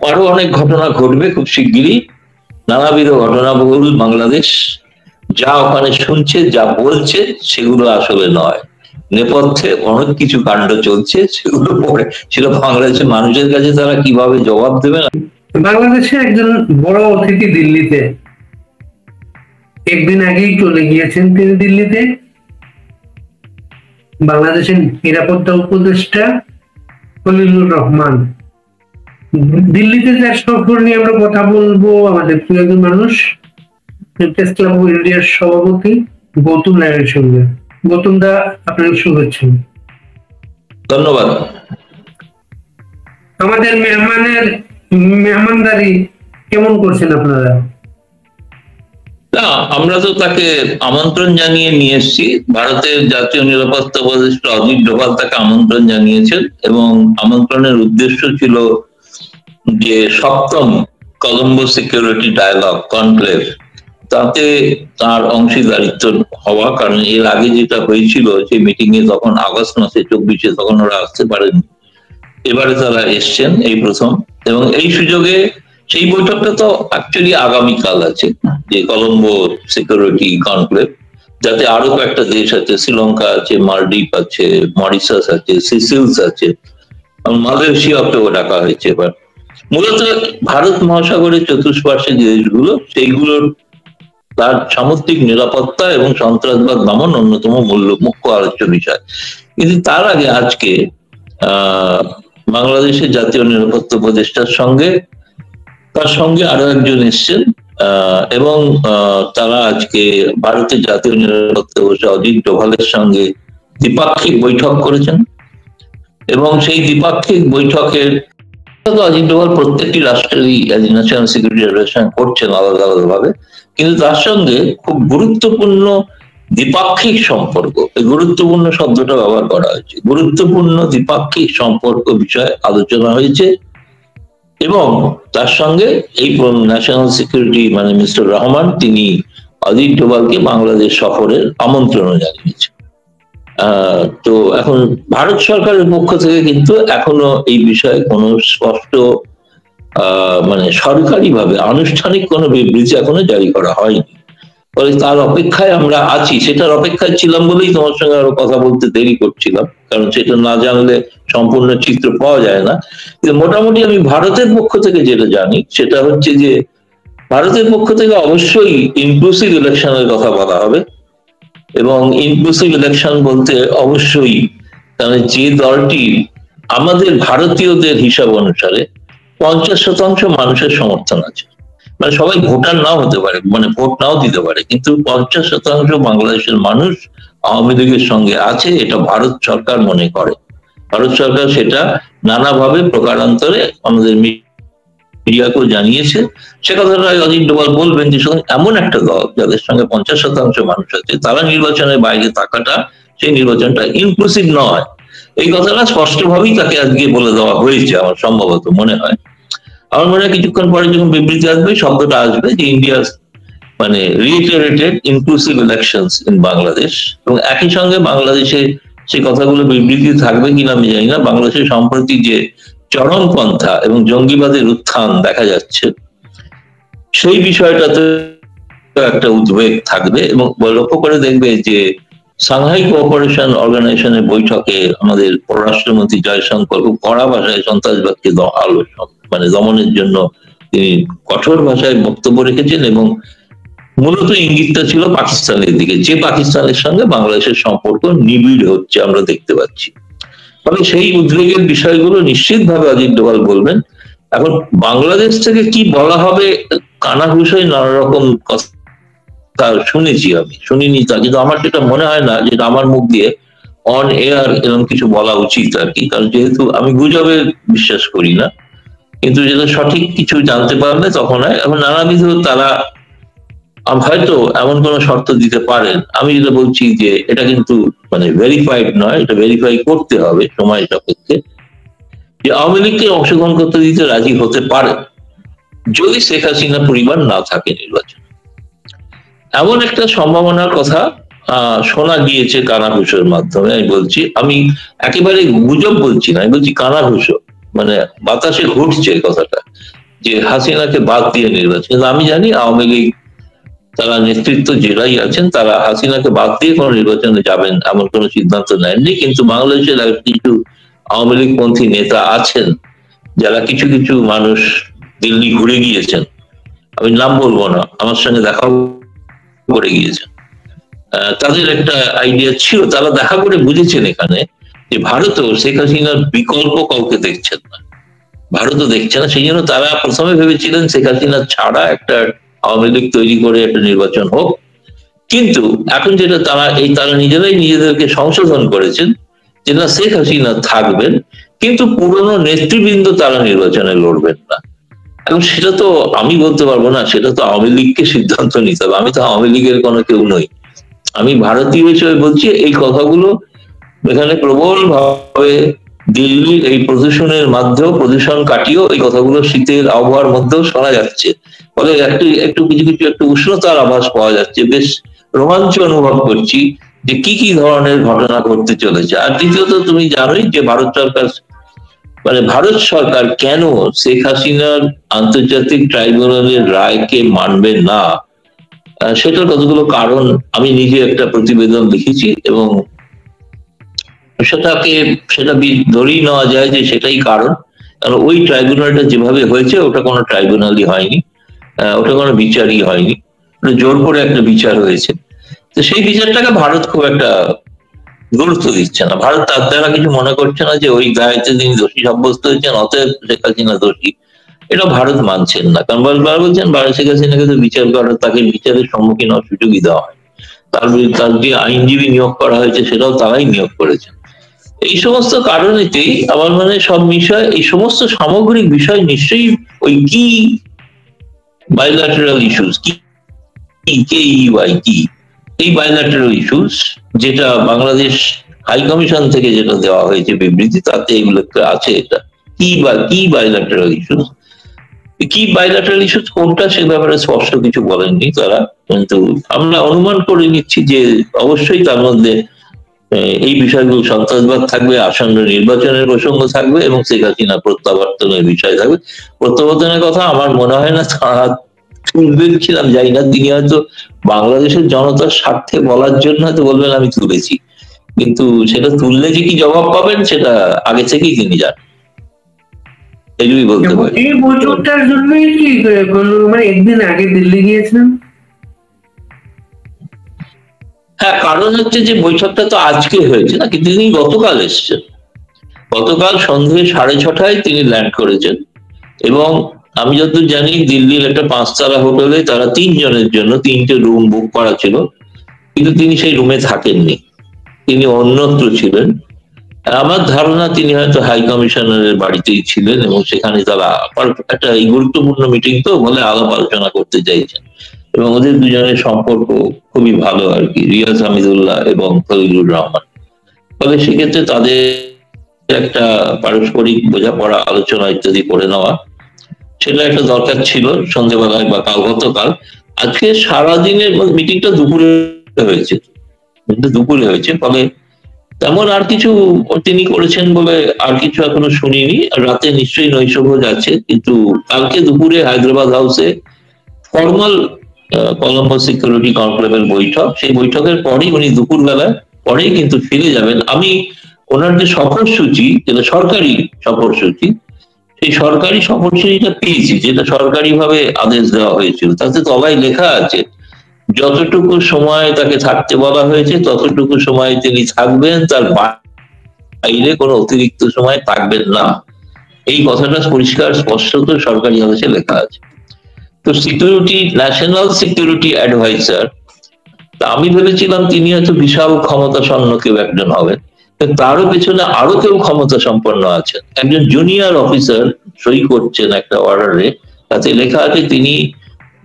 আরো অনেক ঘটনা ঘটবে খুব শিগগিরই। নানাবিধ ঘটনাবহুল বাংলাদেশ, যা ওখানে শুনছে যা বলছে সেগুলো আসলে নয়, নেপথ্যে অনেক কিছু কাণ্ড চলছে, সেগুলো পরে সেটা বাংলাদেশের মানুষের কাছে তারা কিভাবে জবাব দেবে না। বাংলাদেশে একজন বড় অতিথি দিল্লিতে, একদিন আগেই চলে গিয়েছেন তিনি দিল্লিতে, বাংলাদেশের নিরাপত্তা উপদেষ্টা খলিলুর রহমান। দিল্লিতে যার সফর নিয়ে আমরা কথা বলবো আমাদের প্রিয় মানুষ প্রেস ক্লাব অফ ইন্ডিয়ার সভাপতি গৌতম রায়ের সঙ্গে। গৌতম দা, আপনার শুভেচ্ছা। ধন্যবাদ। আমাদের মেহমানদারি কেমন করছেন আপনারা? না, আমরা তো তাকে আমন্ত্রণ জানিয়ে নিয়ে এসেছি। ভারতের জাতীয় নিরাপত্তা উপদেষ্টা অজিত ডোভাল তাকে আমন্ত্রণ জানিয়েছেন এবং আমন্ত্রণের উদ্দেশ্য ছিল যে সপ্তম কলম্বো সিকিউরিটি ডায়ালগ কনক্লেভ, তাতে তার অংশীদারিত্ব হওয়া। কারণ এর আগে যেটা হয়েছিল সেই মিটিং এ তখন আগস্ট মাসে 24-এ, তখন ওরা আসতে পারেনি। এবারে তারা এসছেন এই প্রথম, এবং এই সুযোগে সেই বৈঠকটা তো অ্যাকচুয়ালি আগামীকাল আছে, যে কলম্বো সিকিউরিটি কনক্লেভ, যাতে আরো কয়েকটা দেশ আছে, শ্রীলঙ্কা আছে, মালদ্বীপ আছে, মরিশাস আছে, সিসিলস আছে, মালয়েশিয়াকেও ডাকা হয়েছে। এবার মূলত ভারত মহাসাগরের চতুষ্পার্শ্বে যে দেশগুলো, সেইগুলোর তার সামুদ্রিক নিরাপত্তা এবং সন্ত্রাসবাদ দমন অন্যতম মুখ্য আলোচ্য বিষয়। কিন্তু তার আগে আজকে বাংলাদেশের জাতীয় নিরাপত্তা উপদেষ্টার সঙ্গে তার সঙ্গে আরো একজন এসছেন, এবং তারা আজকে ভারতের জাতীয় নিরাপত্তা উপদেষ্টা অজিত ডোভালের সঙ্গে দ্বিপাক্ষিক বৈঠক করেছেন। এবং সেই দ্বিপাক্ষিক বৈঠকের অজিত ডোভাল প্রত্যেকটি রাষ্ট্রেরই ন্যাশনাল সিকিউরিটি অ্যাডভাইজার করছেন আলাদা আলাদা ভাবে, কিন্তু তার সঙ্গে খুব গুরুত্বপূর্ণ দ্বিপাক্ষিক সম্পর্ক, এই গুরুত্বপূর্ণ শব্দটা ব্যবহার করা হয়েছে, গুরুত্বপূর্ণ দ্বিপাক্ষিক সম্পর্ক বিষয়ে আলোচনা হয়েছে। এবং তার সঙ্গে এই ন্যাশনাল সিকিউরিটি মানে মিস্টার রহমান, তিনি অজিত ডোভালকে বাংলাদেশ সফরের আমন্ত্রণ জানিয়েছেন। তো এখন ভারত সরকারের পক্ষ থেকে কিন্তু এখনো এই বিষয়ে কোনো স্পষ্ট মানে সরকারিভাবে আনুষ্ঠানিক কোনো বিবৃতি এখনো জারি করা হয়নি। ফলে তার অপেক্ষায় আমরা আছি, সেটার অপেক্ষায় ছিলাম বলেই তোমার সঙ্গে আরো কথা বলতে দেরি করছিলাম, কারণ সেটা না জানলে সম্পূর্ণ চিত্র পাওয়া যায় না। কিন্তু মোটামুটি আমি ভারতের পক্ষ থেকে যেটা জানি সেটা হচ্ছে যে ভারতের পক্ষ থেকে অবশ্যই ইনক্লুসিভ ইলেকশনের কথা বলা হবে। এবং ইনক্লুসিভ ইলেকশন বলতে অবশ্যই, কারণ যে দলটি আমাদের ভারতীয়দের হিসাব অনুসারে 50% মানুষের সমর্থন আছে, মানে সবাই ভোটার নাও হতে পারে, মানে ভোট নাও দিতে পারে, কিন্তু 50% বাংলাদেশের মানুষ আওয়ামী লীগের সঙ্গে আছে, এটা ভারত সরকার মনে করে। ভারত সরকার সেটা নানাভাবে প্রকারান্তরে আমাদের মিডিয়াকেও জানিয়েছে। সে কথাটা অজিত ডোভাল বলবেন যে এমন একটা দল যাদের সঙ্গে 50% মানুষ আছে, তারা নির্বাচনের বাইরে থাকাটা, সেই নির্বাচনটা ইনক্লুসিভ নয়, এই কথাটা স্পষ্টভাবেই তাকে আজকে বলে দেওয়া হয়েছে আমার সম্ভবত মনে হয়। আমার মনে হয় কিছুক্ষণ পরে যখন বিবৃতি আসবে, শব্দটা আসবে যে ইন্ডিয়া মানে রিইটারেটেড ইনক্লুসিভ ইলেকশনস ইন বাংলাদেশ। এবং একই সঙ্গে বাংলাদেশে সেই কথাগুলো বিবৃতি থাকবে কিনা আমি জানি না। বাংলাদেশের সম্প্রতি যে চরমপন্থা এবং জঙ্গিবাদের উত্থান দেখা যাচ্ছে, সেই বিষয়টাতে একটা উদ্বেগ থাকবে। এবং লক্ষ্য করে দেখবে যে সাংহাই কোঅপারেশন অর্গানাইজেশনের বৈঠকে আমাদের পররাষ্ট্রমন্ত্রী জয়শঙ্কর খুব কড়া ভাষায় সন্ত্রাসবাদকে মানে দমনের জন্য তিনি কঠোর ভাষায় বক্তব্য রেখেছেন, এবং মূলত ইঙ্গিতটা ছিল পাকিস্তানের দিকে, যে পাকিস্তানের সঙ্গে বাংলাদেশের সম্পর্ক নিবিড় হচ্ছে আমরা দেখতে পাচ্ছি। ফলে সেই উদ্বেগের বিষয়গুলো নিশ্চিতভাবে অজিত ডোভাল বলবেন। এখন বাংলাদেশ থেকে কি বলা হবে কানাঘুষোয় নানা রকম কথা শুনেছি, আমি শুনিনি তা, কিন্তু আমার সেটা মনে হয় না যেটা আমার মুখ দিয়ে অন এয়ার এরকম কিছু বলা উচিত আর কি, কারণ যেহেতু আমি গুজবে বিশ্বাস করি না, কিন্তু যেটা সঠিক কিছু জানতে পারলে তখন হয়। এখন নানাবিধ তারা হয়তো এমন কোন শর্ত দিতে পারেন, আমি যেটা বলছি যে এটা কিন্তু মানে ভেরিফাইড নয়, এটা ভেরিফাই করতে হবে সময় সাপেক্ষে, যে আওয়ামী লীগকে অংশগ্রহণ করতে দিতে রাজি হতে পারে যদি শেখ হাসিনা পরিবার না থাকে নির্বাচনে। এমন একটা সম্ভাবনার কথা শোনা গিয়েছে কানাঘুষোর মাধ্যমে। আমি বলছি, আমি একেবারে গুজব বলছি না, আমি বলছি কানাঘুষো, মানে বাতাসে ঘুরছে কথাটা, যে হাসিনাকে বাদ দিয়ে নির্বাচন। কিন্তু আমি জানি আওয়ামী লীগ তারা নেতৃত্ব যেটাই আছেন তারা হাসিনাকে বাদ দিয়ে কোনো নির্বাচনে যাবেন এমন কোনো সিদ্ধান্ত নেননি। কিন্তু বাংলাদেশের কিছু আওয়ামী লীগ পন্থী নেতা আছেন যারা কিছু কিছু মানুষ দিল্লি ঘুরে গিয়েছেন, আমি নাম বলবো না, আমার সঙ্গে দেখা করে গিয়েছেন। তাদের একটা আইডিয়া ছিল, তারা দেখা করে বুঝেছেন এখানে যে ভারতও শেখ হাসিনার বিকল্প কাউকে দেখছেন না, ভারতও দেখছে না। সেই জন্য তারা প্রথমে ভেবেছিলেন শেখ হাসিনা ছাড়া একটা আওয়ামী লীগ তৈরি করে একটা নির্বাচন হোক। কিন্তু এখন যেটা তারা নিজেরাই নিজেদেরকে সংশোধন করেছেন যে না, শেখ হাসিনা থাকবেন কিন্তু পুরনো নেতৃবৃন্দ তারা নির্বাচনে লড়বেন না। এখন সেটা তো আমি বলতে পারবো না, সেটা তো আওয়ামী লীগকে সিদ্ধান্ত নিতে হবে। আমি তো আওয়ামী লীগের কোনো কেউ নই, আমি ভারতীয় হিসেবে বলছি। এই কথাগুলো এখানে প্রবল ভাবে দিল্লির এই প্রদূষণের মাধ্যমেও, প্রদূষণ কাটিয়েও এই কথাগুলো শীতের আবহাওয়ার মধ্যেও শোনা যাচ্ছে। ফলে একটু কিছু কিছু একটু উষ্ণতার আভাস পাওয়া যাচ্ছে, বেশ রোমাঞ্চ অনুভব করছি যে কি কি ধরনের ঘটনা ঘটতে চলেছে। আর দ্বিতীয়ত তুমি জানোই যে ভারত সরকার কেন শেখ হাসিনার আন্তর্জাতিক ট্রাইব্যুনালের রায়কে মানবে না, সেটার কতগুলো কারণ আমি নিজে একটা প্রতিবেদন লিখেছি এবং সেটা ধরেই নেওয়া যায় যে সেটাই কারণ। কারণ ওই ট্রাইব্যুনালটা যেভাবে হয়েছে ওটা কোনো ট্রাইব্যুনালই হয়নি, ওটা কোনো বিচারই হয়নি, জোর করে একটা বিচার হয়েছে। তো সেই বিচারটাকে ভারত খুব একটা গুরুত্ব দিচ্ছে না। ভারত তার দ্বারা কিছু মনে করছে না যে ওই দায়িত্বে তিনি দোষী সাব্যস্ত হয়েছেন, অতএব শেখ হাসিনা দোষী, এটা ভারত মানছেন না। কারণ বারবার বলছেন শেখ হাসিনাকে তো বিচার করার, তাকে বিচারের সম্মুখীন হওয়ার সুযোগই দেওয়া হয়, তার যে আইনজীবী নিয়োগ করা হয়েছে সেটাও তারাই নিয়োগ করেছেন। এই সমস্ত কারণেতেই আমার মানে সব বিষয়, এই সমস্ত সামগ্রিক বিষয় নিশ্চয়ই ওই কি বাইল্যাটারাল ইস্যুস, কি এই বাইল্যাটারাল ইস্যুস যেটা বাংলাদেশ হাই কমিশন থেকে যেটা দেওয়া হয়েছে বিবৃতি, তাতে এগুলো আছে। এটা কি বাইল্যাটারাল ইস্যুস, কি বাইল্যাটারাল ইস্যুস কোনটা সে ব্যাপারে স্পষ্ট কিছু বলেননি তারা, কিন্তু আমরা অনুমান করে নিচ্ছি যে অবশ্যই তার মধ্যে এই বিষয়গুলো সন্ত্রাসবাদ থাকবে, আসন্ন নির্বাচনের প্রসঙ্গ থাকবে এবং শেখ হাসিনা প্রত্যাবর্তনের বিষয় থাকবে। প্রত্যাবর্তনের কথা আমার মনে হয় না তারা তুলবেন ছিলাম, যাই না, তিনি হয়তো বাংলাদেশের জনতার স্বার্থে বলার জন্য হয়তো বলবেন আমি তুলেছি, কিন্তু সেটা তুললে যে কি জবাব পাবেন সেটা আগে থেকেই তিনি জানেন, এটুকুই বলতে পারি। এই বৈঠকটার জন্যই কি মানে একদিন আগে দিল্লি গিয়েছিলেন? হ্যাঁ, কারণ হচ্ছে যে বৈঠকটা তো আজকে হয়েছে না, কিন্তু তিনি গতকাল এসছেন। গতকাল সন্ধ্যে 6:30টায় তিনি ল্যান্ড করেছেন এবং আমি যতদূর জানি দিল্লির একটা 5 তারা হোটেলে তারা 3 জনের জন্য 3টে রুম বুক করা ছিল, কিন্তু তিনি সেই রুমে থাকেননি, তিনি অন্যত্র ছিলেন। আমার ধারণা তিনি হয়তো হাই কমিশনারের বাড়িতেই ছিলেন এবং সেখানে তারা একটা গুরুত্বপূর্ণ মিটিং তো বলে আলাপ আলোচনা করতে চাইছেন এবং ওদের দুজনের সম্পর্ক খুবই ভালো আর কি, রিয়াজ হামিদুল্লাহ এবং ফজলুর রহমান। ফলে সেক্ষেত্রে তাদের একটা পারস্পরিক বোঝাপড়া, আলোচনা ইত্যাদি করে নেওয়া, সেটা একটা দরকার ছিল সন্ধ্যেবেলায় বা গতকাল। আজকে সারাদিনের মিটিংটা দুপুরে হয়েছে, ফলে তেমন আর কিছু তিনি করেছেন বলে আর কিছু এখনো শুনিনি। রাতে নিশ্চয়ই নৈশভোজ আছে, কিন্তু কালকে দুপুরে হায়দ্রাবাদ হাউসে ফর্মাল কলম্বো সিকিউরিটি কনক্লেভের বৈঠক, সেই বৈঠকের পরেই উনি দুপুরবেলায় পরেই কিন্তু ফিরে যাবেন। আমি ওনার যে সফরসূচি, যেটা সরকারি সফরসূচি, সেই সরকারি সফরসূচিটা পেয়েছি, যেটা সরকারি ভাবে আদেশ দেওয়া হয়েছিল, তাতে তলায় লেখা আছে যতটুকু সময় তাকে থাকতে বলা হয়েছে ততটুকু সময় তিনি থাকবেন, তার বাইরে কোনো অতিরিক্ত সময় থাকবেন না। এই কথাটা পরিষ্কার স্পষ্টত সরকারি আদেশে লেখা আছে। তো ন্যাশনাল সিকিউরিটি অ্যাডভাইজার, আমি ভেবেছিলাম তিনি হয়তো বিশাল ক্ষমতা সম্পন্ন কেউ একজন হবেন, তারও পেছনে আরো কেউ ক্ষমতা সম্পন্ন আছেন। একজন জুনিয়র অফিসার সই করছেন একটা অর্ডারে, তাতে লেখা আছে তিনি,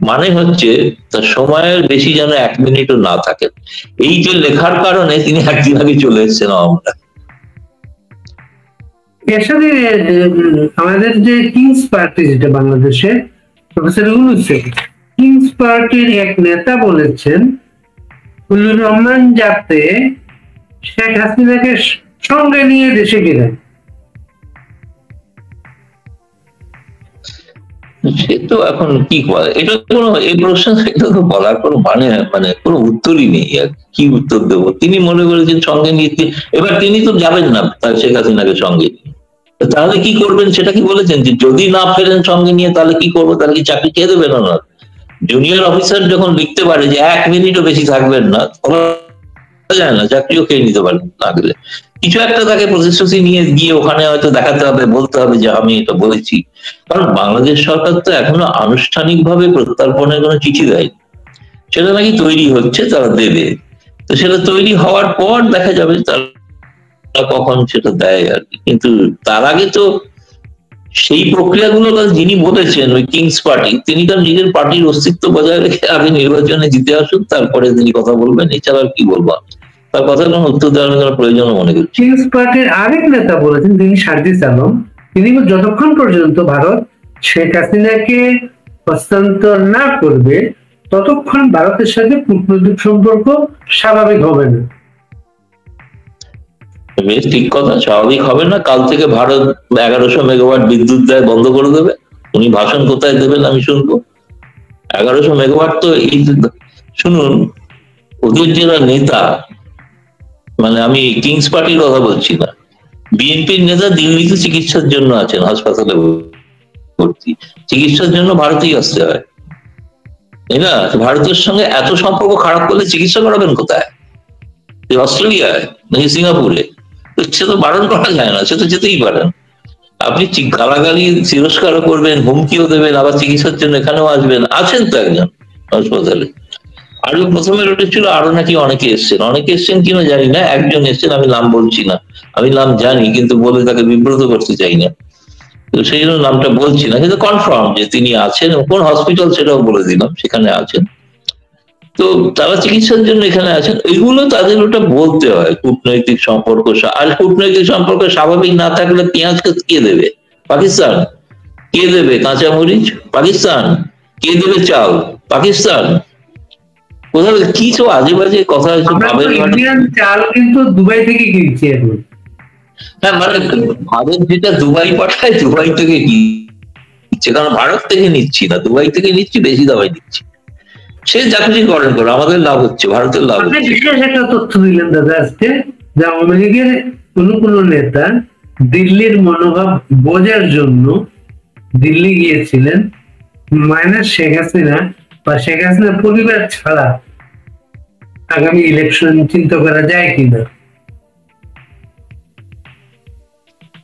মানে হচ্ছে তার সময়ের বেশি যেন 1 মিনিটও না থাকেন। এই যে লেখার কারণে তিনি একদিন আগে চলে এসেছেন আমরা। এর সাথে আমাদের যে কিংস পার্টি, যেটা বাংলাদেশে প্রফেসর ইউনূস, কিংস পার্টির এক নেতা বলেছেন ফজলুর রহমান যাতে শেখ হাসিনাকে সঙ্গে নিয়ে দেশে গেলেন। সে তো এখন কি বলে, এটা কোনো এই প্রশ্ন, এটা তো বলার কোনো মানে কোনো উত্তরই নেই। আর কি উত্তর দেবো? তিনি মনে করেছেন সঙ্গে নিয়ে, এবার তিনি তো যাবেন না তার শেখ হাসিনাকে সঙ্গে নিয়ে, তাহলে কি করবেন সেটা কি বলেছেন? যে যদি না ফেরেন সঙ্গে নিয়ে তাহলে কি করবো? তাহলে কি চাকরি খেয়ে দেবেন ওনার? জুনিয়র অফিসার যখন লিখতে পারে যে 1 মিনিটও বেশি থাকবেন না, যায় না, চাকরিও খেয়ে নিতে পারেন না গেলে। কিছু একটা তাকে প্রতিশ্রুতি নিয়ে গিয়ে ওখানে হয়তো দেখাতে হবে, বলতে হবে যে আমি এটা বলেছি। কারণ বাংলাদেশ সরকার তো এখনো আনুষ্ঠানিকভাবে প্রত্যর্পণের কোনো চিঠি দেয়নি, সেটা নাকি তৈরি হচ্ছে, তারা দেবে। তো সেটা তৈরি হওয়ার পর দেখা যাবে তারা কখন সেটা দেয় আর কি। কিন্তু তার আগে তো সেই প্রক্রিয়াগুলো যিনি বলেছেন, ওই কিংস পার্টি, তিনি তার নিজের পার্টির অস্তিত্ব বজায় রেখে আগে নির্বাচনে জিতে আসুন, তারপরে তিনি কথা বলবেন। এছাড়া আর কি বলবো? তার কথার কোনো উত্তর দেওয়ার কোনো প্রয়োজন মনে করছি। কিংস পার্টির আরেক নেতা বলেছেন, তিনি সার্জিস আলম, তিনি যতক্ষণ পর্যন্ত ভারত শেখ হাসিনাকে হস্তান্তর না করবে ততক্ষণ ভারতের সাথে কূটনৈতিক সম্পর্ক স্বাভাবিক হবে না। বেশ ঠিক কথা, স্বাভাবিক হবে না। কাল থেকে ভারত 1100 মেগাওয়াট বিদ্যুৎ দেয় বন্ধ করে দেবে। উনি ভাষণ কোথায় দেবেন আমি শুনবো? 1100 মেগাওয়াট তো এই, শুনুন, ওদের যারা নেতা, মানে আমি কিংস পার্টির কথা বলছি না, বিএনপির নেতা দিল্লিতে চিকিৎসার জন্য আছেন, হাসপাতালে ভর্তি, চিকিৎসার জন্য ভারতেই আসতে হয়, তাই না? ভারতের সঙ্গে এত সম্পর্ক খারাপ করলে চিকিৎসা করাবেন কোথায়? অস্ট্রেলিয়ায় নাকি সিঙ্গাপুরে? সে তো বারণ করা যায় না, সে তো যেতেই পারেন। আপনি গালাগালি তিরস্কারও করবেন, হুমকিও দেবেন, আবার চিকিৎসার জন্য এখানেও আসবেন। আছেন তো একজন হাসপাতালে। আরো প্রথমে উঠেছিল, আরো নাকি অনেকে এসছেন কিনা জানি না, একজন এসছেন, আমি নাম বলছি না, আমি নাম জানি কিন্তু বলে তাকে বিব্রত করতে চাই না, তো সেই জন্য নামটা বলছি না, কিন্তু কনফার্ম যে তিনি আছেন, কোন হসপিটাল সেটাও বলে দিলাম, সেখানে আছেন। তো তারা চিকিৎসার জন্য এখানে আছেন। এগুলো তাদের ওটা বলতে হয়, কূটনৈতিক সম্পর্ক। আর কূটনৈতিক সম্পর্ক স্বাভাবিক না থাকলে পেঁয়াজ কে দেবে? পাকিস্তান। কে দেবে কাঁচামরিচ? পাকিস্তান। কে দেবে চাল? পাকিস্তান। কোথাও কি সব আজে বাজে কথা হচ্ছে। ইন্ডিয়ান চাল কিন্তু দুবাই থেকে কিনছি এখন। হ্যাঁ, মানে ভারত যেটা দুবাই পাঠায়, দুবাই থেকে কিনছে, কারণ ভারত থেকে নিচ্ছি না, দুবাই থেকে নিচ্ছি, বেশি দামে নিচ্ছি। সে চাকরি করেন করে, আমাদের লাভ হচ্ছে, ভারতের লাভ হচ্ছে। বিশেষ একটা তথ্য দিলেন দাদা আজকে, যে আওয়ামী লীগের কোন নেতা দিল্লির মনোভাব বোঝার জন্য দিল্লি গিয়েছিলেন, মাইনাস শেখ হাসিনা বা শেখ হাসিনার পরিবার ছাড়া আগামী ইলেকশন চিন্তা করা যায় কিনা।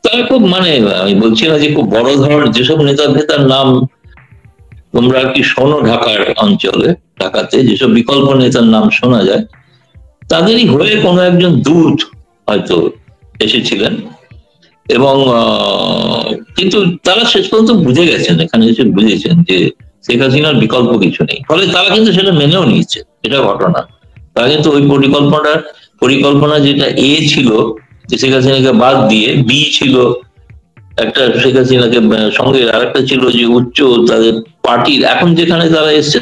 তারা খুব, মানে আমি বলছি না যে খুব বড় ধরনের যেসব নেতা ভেতার নাম তোমরা আর কি শোনো, ঢাকার অঞ্চলে, ঢাকাতে যেসব বিকল্প নেতার নাম শোনা যায়, তাদেরই হয়ে কোনো একজন দূত হয়তো এসেছিলেন। এবং কিন্তু তারা শেষ পর্যন্ত বুঝে গেছেন, এখানে এসে বুঝেছেন যে শেখ হাসিনার বিকল্প কিছু নেই, ফলে তারা কিন্তু সেটা মেনেও নিয়েছে। এটা ঘটনা। তারা কিন্তু ওই পরিকল্পনা যেটা এ ছিল, যে শেখ হাসিনাকে বাদ দিয়ে, বি ছিল একটা, শেখ হাসিনাকে সঙ্গে আরেকটা ছিল যে উচ্চ তাদের পার্টির, এখন যেখানে তারা এসছে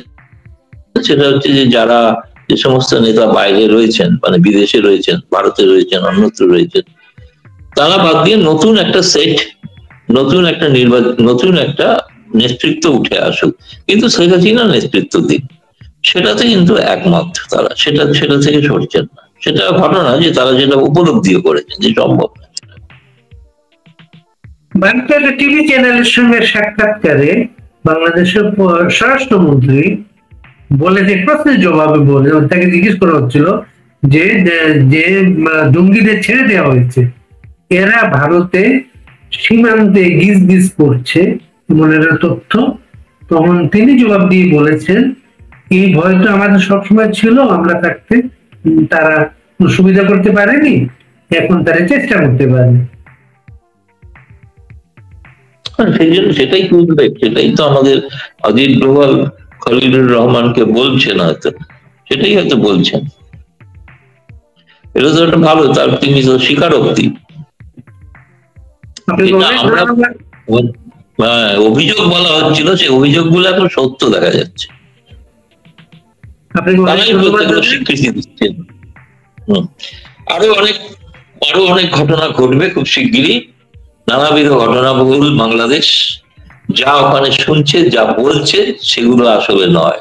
সেটা হচ্ছে যে যারা, যে সমস্ত নেতা বাইরে রয়েছেন, মানে বিদেশে রয়েছেন, ভারতে রয়েছেন, অন্যত্র রয়েছেন, তারা বাদ দিয়ে নতুন একটা সেট, নতুন একটা নতুন একটা নেতৃত্ব উঠে আসুক, কিন্তু শেখ হাসিনা নেতৃত্ব দিন, সেটাতে কিন্তু একমত তারা, সেটা থেকে সরছেন না। সেটা ঘটনা যে তারা যেটা উপলব্ধিও করেছেন যে সম্ভব। ভারতের টিভি চ্যানেলের সঙ্গে সাক্ষাৎকারে বাংলাদেশের স্বরাষ্ট্রমন্ত্রী বলে, যে প্রশ্নের জবাবে বলে, তাকে জিজ্ঞেস করা হচ্ছিল যে যে জঙ্গিদের ছেড়ে দেওয়া হয়েছে, এরা ভারতে সীমান্তে গিজ করছে, এমন একটা তথ্য। তখন তিনি জবাব দিয়ে বলেছেন, এই ভয় তো আমাদের সবসময় ছিল, আমরা থাকতে তারা সুবিধা করতে পারেনি, এখন তারা চেষ্টা করতে পারে। সেই জন্য সেটাই তুলবে, সেটাই তো আমাদের অজিত ডোভাল খলিলুর রহমানকে বলছেন, হয়তো সেটাই হয়তো বলছেন। এটা তো একটা ভালো, তার তিনি তো স্বীকারোক্তি। অভিযোগ বলা হচ্ছিল, সেই অভিযোগগুলো এখন সত্য দেখা যাচ্ছে, স্বীকৃতি দিচ্ছেন। আরো অনেক ঘটনা ঘটবে খুব শিগগিরই, নানাবিধ ঘটনাবহুল বাংলাদেশ। যা ওখানে শুনছে, যা বলছে, সেগুলো আসলে নয়।